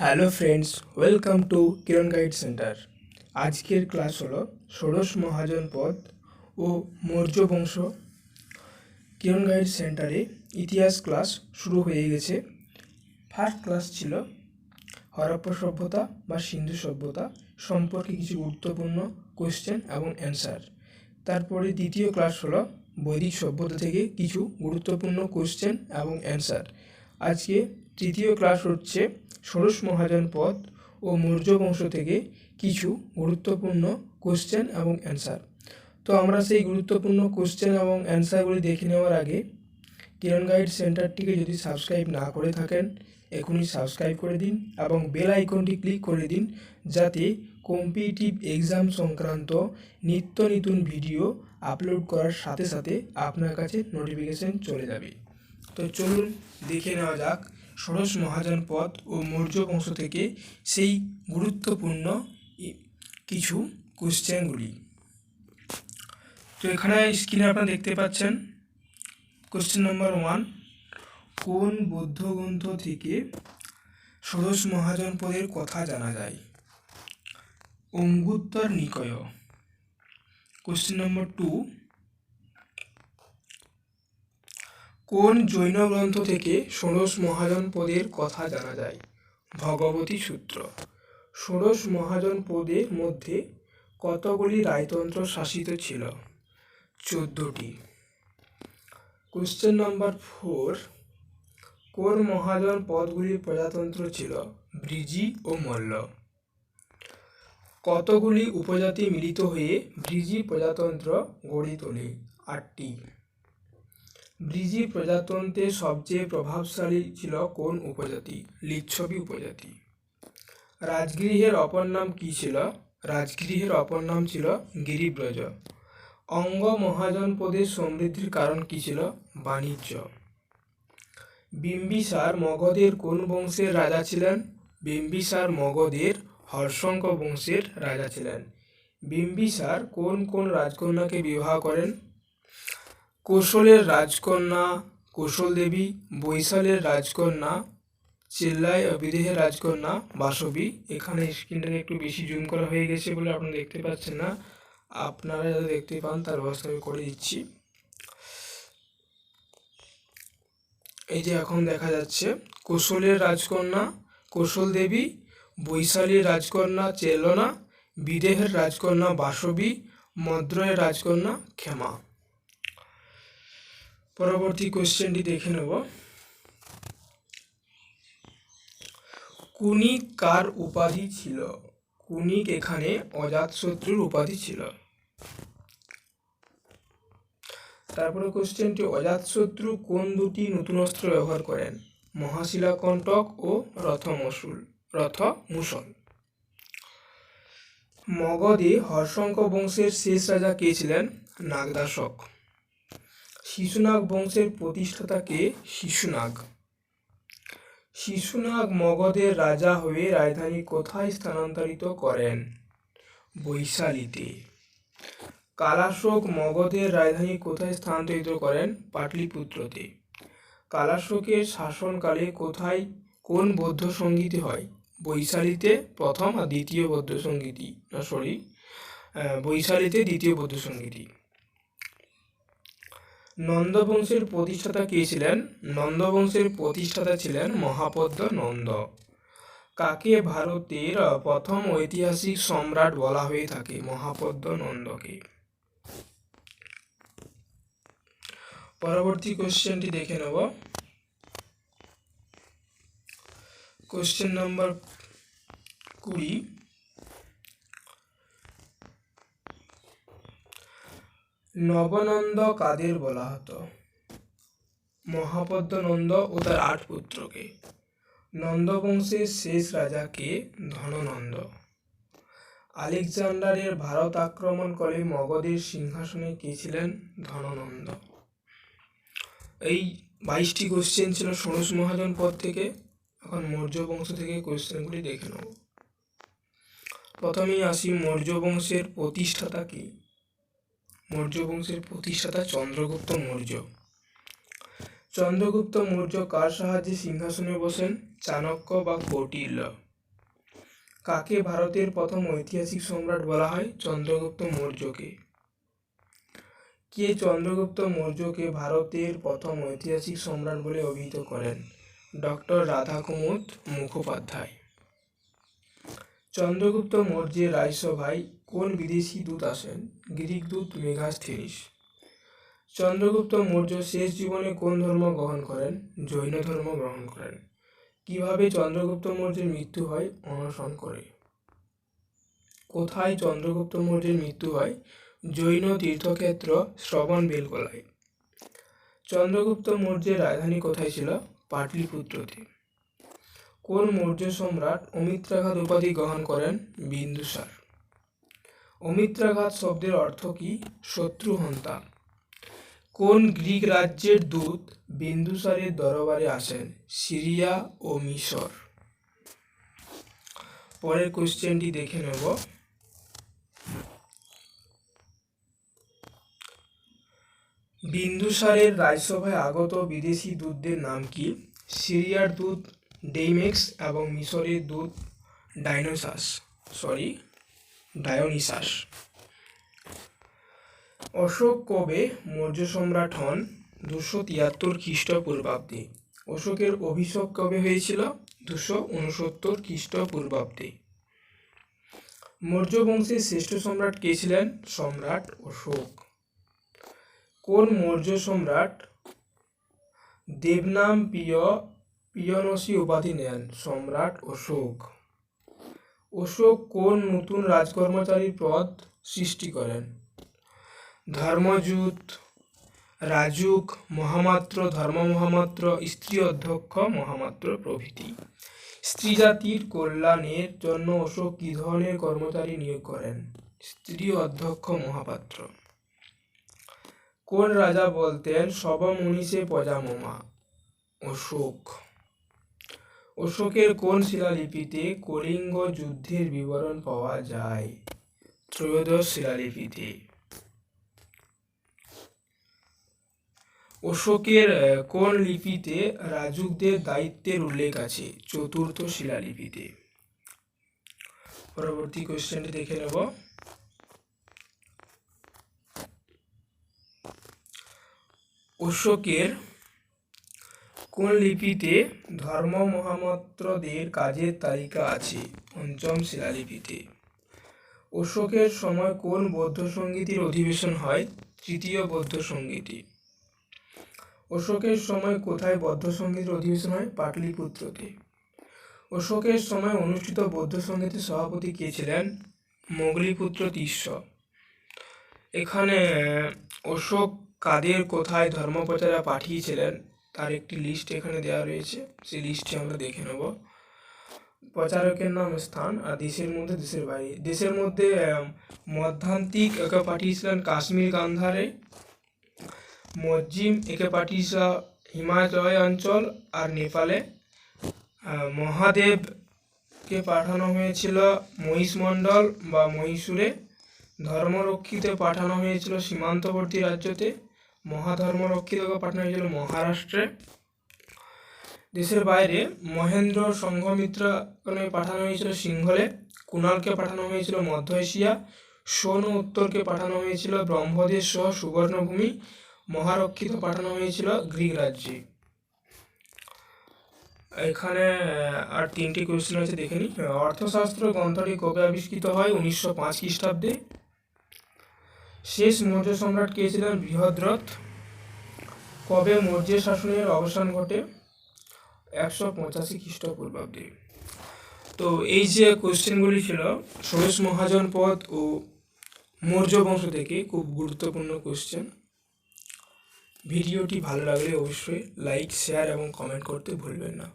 Hello friends, welcome to Kiran guide centre. আজকের class হলো ষোড়শ মহাজন পদ ও মৌর্য বংশ। কিরণ গাইড সেন্টারে ইতিহাস ক্লাস শুরু হয়ে গেছে। ফার্স্ট ক্লাস ছিল হরপ্পা সভ্যতা বা সিন্ধু সভ্যতা সম্পর্কে কিছু গুরুত্বপূর্ণ কোয়েশ্চেন এবং অ্যান্সার। তারপরে দ্বিতীয় ক্লাস হলো বৈদিক সভ্যতা থেকে কিছু গুরুত্বপূর্ণ কোয়েশ্চেন এবং অ্যান্সার। আজকে তৃতীয় ক্লাস হচ্ছে ষোড়শ মহাজন পদ ও মৌর্য বংশ থেকে কিছু গুরুত্বপূর্ণ কোয়েশ্চেন এবং অ্যান্সার। তো আমরা সেই গুরুত্বপূর্ণ কোয়েশ্চেন এবং অ্যান্সারগুলি দেখে নেওয়ার আগে কিরণ গাইড সেন্টারটিকে যদি সাবস্ক্রাইব না করে থাকেন এখনই সাবস্ক্রাইব করে দিন এবং বেল আইকনটি ক্লিক করে দিন, যাতে কম্পিটিটিভ এক্সাম সংক্রান্ত নিত্য নতুন ভিডিও আপলোড করার সাথে সাথে আপনার কাছে নোটিফিকেশন চলে যাবে। তো চলুন দেখে নেওয়া যাক ষোড়শ মহাজন পদ ও মৌর্য বংশ থেকে সেই গুরুত্বপূর্ণ কিছু কোশ্চেনগুলি। তো এখানে স্ক্রিনে আপনারা দেখতে পাচ্ছেন কোশ্চেন নাম্বার 1, কোন বৌদ্ধ গ্রন্থ থেকে ষোড়শ মহাজন পদের কথা জানা যায়? অঙ্গুত্তর নিকয়। কোশ্চেন নাম্বার 2, কোন জৈন গ্রন্থ থেকে ষোড়শ মহাজন পদের কথা জানা যায়? ভগবতী সূত্র। ষোড়শ মহাজন পদের মধ্যে কতগুলি রায়তন্ত্র শাসিত ছিল? 14টি। কোশ্চেন নাম্বার 4, কোন মহাজন পদগুলির প্রজাতন্ত্র ছিল? ব্রিজি ও মল্ল। কতগুলি উপজাতি মিলিত হয়ে ব্রিজি প্রজাতন্ত্র গড়ে তোলে? 8টি। ব্রিজি প্রজাতন্ত্রের সবচেয়ে প্রভাবশালী ছিল কোন উপজাতি? লিচ্ছবি উপজাতি। রাজগৃহের অপর নাম কী ছিল? রাজগৃহের অপর নাম ছিল গিরিব্রজ। অঙ্গ মহাজন পদের সমৃদ্ধির কারণ কী ছিল? বাণিজ্য। বিম্বিসার মগধের কোন বংশের রাজা ছিলেন? বিম্বিসার মগধের হর্ষঙ্ক বংশের রাজা ছিলেন। বিম্বিসার কোন কোন রাজকন্যাকে বিবাহ করেন? কোশলের রাজকন্যা কোশল দেবী, বৈশালের রাজকন্যা চেল্লাই, বিদেহের রাজকন্যা বাসবী। এখানে স্ক্রিনটাকে একটু বেশি জুম করা হয়ে গেছে বলে আপনারা দেখতে পাচ্ছেন না, আপনারা যাতে দেখতে পান তার ব্যবস্থা আমি করে দিচ্ছি। এই যে এখন দেখা যাচ্ছে কোশলের রাজকন্যা কোশল দেবী, বৈশালীর রাজকন্যা চেলনা, বিদেহের রাজকন্যা বাসবী, মদ্রয়ের রাজকন্যা ক্ষমা। পরবর্তী কোশ্চেনটি দেখে নেব। কুনিক কার উপাধি ছিল? কুনিক এখানে অজাতশত্রুর উপাধি ছিল। তারপরে কোশ্চেনটি, অজাতশত্রু কোন দুটি নতুন অস্ত্র ব্যবহার করেন? মহাশিলাকণ্টক ও রথমূষল। মগধে হর্ষঙ্ক বংশের শেষ রাজা কে ছিলেন? নাগদাশক। শিশুনাগ বংশের প্রতিষ্ঠাতা কে? শিশুনাগ। শিশুনাগ মগধের রাজা হয়ে রাজধানী কোথায় স্থানান্তরিত করেন? বৈশালীতে। কালাশোক মগধের রাজধানী কোথায় স্থানান্তরিত করেন? পাটলিপুত্রতে। কালাশোকের শাসনকালে কোথায় কোন বৌদ্ধ সঙ্গীতি হয়? বৈশালীতে প্রথম আর দ্বিতীয় বৌদ্ধ সঙ্গীতি, বৈশালীতে দ্বিতীয় বৌদ্ধ সঙ্গীতি। নন্দবংশের প্রতিষ্ঠাতা কে ছিলেন? নন্দবংশের প্রতিষ্ঠাতা ছিলেন মহাপদ্ম নন্দ। কাকে ভারতের প্রথম ঐতিহাসিক সম্রাট বলা হয়ে থাকে? মহাপদ্ম নন্দকে। পরবর্তী কোশ্চেনটি দেখে নেব। কোশ্চেন নাম্বার 20, নবনন্দ কাদের বলা হতো? মহাপদ্ম নন্দ ও তার 8 পুত্রকে। নন্দবংশের শেষ রাজা কে? ধননন্দ। আলেকজান্ডারের ভারত আক্রমণ করে মগধের সিংহাসনে কে ছিলেন? ধননন্দ। এই 22টি কোশ্চেন ছিল ষোড়শ মহাজন পদ থেকে। এখন মৌর্য বংশ থেকে কোশ্চেনগুলি দেখে নেব। প্রথমেই আসি, মৌর্য বংশের প্রতিষ্ঠাতা কি? মৌর্য বংশের প্রতিষ্ঠাতা চন্দ্রগুপ্ত মৌর্য। চন্দ্রগুপ্ত মৌর্য কার সাহায্যে সিংহাসনে বসেন? চাণক্য বা কৌটিল্য। কাকে ভারতের প্রথম ঐতিহাসিক সম্রাট বলা হয়? চন্দ্রগুপ্ত মৌর্যকে। কে চন্দ্রগুপ্ত মৌর্যকে ভারতের প্রথম ঐতিহাসিক সম্রাট বলে অভিহিত করেন? ডক্টর রাধাকুমুদ মুখোপাধ্যায়। চন্দ্রগুপ্ত মৌর্যের রাজসভায় কোন বিদেশি দূত আসেন? গ্রিক দূত মেগাস্থেনিস। চন্দ্রগুপ্ত মৌর্য শেষ জীবনে কোন ধর্ম গ্রহণ করেন? জৈন ধর্ম গ্রহণ করেন। কিভাবে চন্দ্রগুপ্ত মৌর্যের মৃত্যু হয়? অনশন করে। কোথায় চন্দ্রগুপ্ত মৌর্যের মৃত্যু হয়? জৈন তীর্থক্ষেত্র শ্রবণবেলগোলায়। চন্দ্রগুপ্ত মৌর্যের রাজধানী কোথায় ছিল? পাটলিপুত্রতে। কোন মৌর্য সম্রাট অমিত্রাঘাত উপাধি গ্রহণ করেন? বিন্দুসার। অমিত্রাঘাত শব্দের অর্থ কি? শত্রুহন্তা। কোন গ্রিক রাজ্যের দূত বিন্দুসারের দরবারে আসেন? সিরিয়া ও মিশর। পরের কোশ্চেনটি দেখে নেব। বিন্দুসারের রাজসভায় আগত বিদেশি দূতদের নাম কি? সিরিয়ার দূত ডেইমেক্স এবং মিশরের দূত ডায়োনিসাস। অশোক কবে মৌর্য সম্রাট হন? 273 খ্রিস্টপূর্বাব্দে। অশোকের অভিষেক কবে হয়েছিল? 269 খ্রিস্টপূর্বাব্দে। মৌর্য বংশের শ্রেষ্ঠ সম্রাট কে ছিলেন? সম্রাট অশোক। কোন মৌর্য সম্রাট দেবনাম পিয়নসি উপাধি নেন? সম্রাট অশোক। অশোক কোন নতুন রাজকর্মচারী পদ সৃষ্টি করেন? ধর্মযুত, রাজুক, মহামাত্র, ধর্মমহামাত্র, স্ত্রী অধ্যক্ষ মহামাত্র প্রভৃতি। স্ত্রী জাতির কল্যাণের জন্য অশোক কী ধরনের কর্মচারী নিয়োগ করেন? স্ত্রী অধ্যক্ষ মহাপাত্র। কোন রাজা বলতেন সব মনীষে প্রজা মমা? অশোক। অশোকের কোন শিলালিপিতে কলিঙ্গ যুদ্ধের বিবরণ পাওয়া যায়? ত্রয়োদশ শিলালিপিতে। অশোকের কোন লিপিতে রাজুকদের দায়িত্বের উল্লেখ আছে? চতুর্থ শিলালিপিতে। পরবর্তী কোশ্চেনটি দেখে নেব। অশোকের কোন লিপিতে ধর্ম মহামাত্রদের কাজের তালিকা আছে? পঞ্চম শিলালিপিতে। অশোকের সময় কোন বৌদ্ধ সঙ্গীতির অধিবেশন হয়? তৃতীয় বৌদ্ধ সঙ্গীতি। অশোকের সময় কোথায় বৌদ্ধ সঙ্গীতের অধিবেশন হয়? পাটলিপুত্রতে। অশোকের সময় অনুষ্ঠিত বৌদ্ধ সঙ্গীতের সভাপতি কে ছিলেন? মোগলিপুত্র তিস্য। এখানে অশোক কাদের কোথায় ধর্মপ্রচারে পাঠিয়েছিলেন তার একটি লিস্ট এখানে দেওয়া রয়েছে, সেই লিস্টটি আমরা দেখে নেব। প্রচারকের নাম, স্থান, আর দেশের মধ্যে, দেশের বাইরে। দেশের মধ্যে মধ্যান্তিক একে পাঠিয়েছিলেন কাশ্মীর গান্ধারে, মজ্জিম একে পাঠিয়েছিল হিমালয় অঞ্চল আর নেপালে, মহাদেবকে পাঠানো হয়েছিল মহিষমণ্ডল বা মহীশূরে, ধর্মরক্ষিতে পাঠানো হয়েছিল সীমান্তবর্তী রাজ্যতে, মহাধর্মরক্ষিতকে পাঠানো হয়েছিল মহারাষ্ট্রে। দেশের বাইরে মহেন্দ্র সংঘমিত্রকে পাঠানো হয়েছিল সিংহলে, কুণালকে পাঠানো হয়েছিল মধ্য এশিয়া, সোনু উত্তরকে পাঠানো হয়েছিল ব্রহ্মদেশ সহ সুবর্ণভূমি, মহারক্ষিত পাঠানো হয়েছিল গ্রিক রাজ্যে। এখানে আর তিনটি কোয়েশ্চেন আছে, দেখে নিই। অর্থশাস্ত্র গ্রন্থটি কবে আবিষ্কৃত হয়? 1905 খ্রিস্টাব্দে। শেষ মৌর্য সম্রাট কে ছিলেন? বৃহদ্রথ। কবে মৌর্য শাসনের অবসান ঘটে? 185 খ্রিস্টপূর্বাব্দে। তো এই যে কোশ্চেনগুলি ছিল ষোড়শ মহাজনপদ ও মৌর্য বংশ থেকে, খুব গুরুত্বপূর্ণ কোশ্চেন। ভিডিওটি ভালো লাগলে অবশ্যই লাইক, শেয়ার এবং কমেন্ট করতে ভুলবেন না।